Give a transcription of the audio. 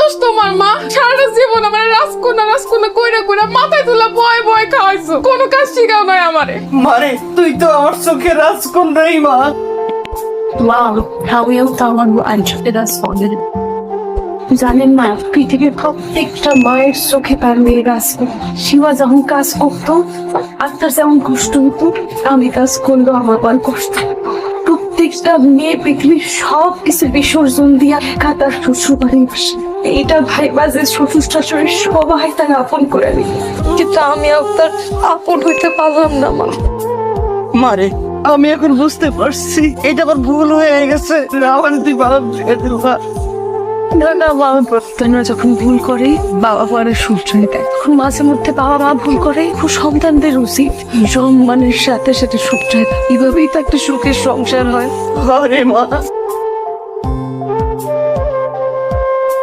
দোষ তোমার মা? সারাটা জীবন আমার রাজকন্যা রাজকন্যা কইরা কইরা মাথায় তুলা বয় বয় খাওয়াইছো, কোনো কাজ শিখাও নাই আমারে। মারে তুই তো আমার চোখে রাজকন্যাই মা। Wow, how you someone who answered us for it. জানেন মা, পৃথিবীর প্রত্যেকটা মায়ের চোখে তার মেয়ের আসবে। শিবা যখন কাজ করতো আত্মার যেমন কষ্ট হতো, আমি কাজ করলো আমার বার কষ্ট। প্রত্যেকটা মেয়ে পৃথিবীর সব কিছু বিসর্জন দিয়া কাতার শ্বশুর বাড়ি আসে। এইটা ভাই বাজে শ্বশুর শাশুড়ির সবাই তাকে আপন করে নিল, কিন্তু আমি আপনার আপন হইতে পারলাম না মা। মারে আমি এখন বুঝতে পারছি এটা আমার ভুল হয়ে গেছে। আমার তুই ভালো না না মা, তোমরা যখন ভুল করে বাবা মারে শুধরে দেয়, তখন মাঝে মধ্যে বাবা মা ভুল করে, সন্তানদের উচিত সম্মানের সাথে সাথে শুধরে দেয়। এভাবেই তো একটা সুখের সংসার হয়। আরে মা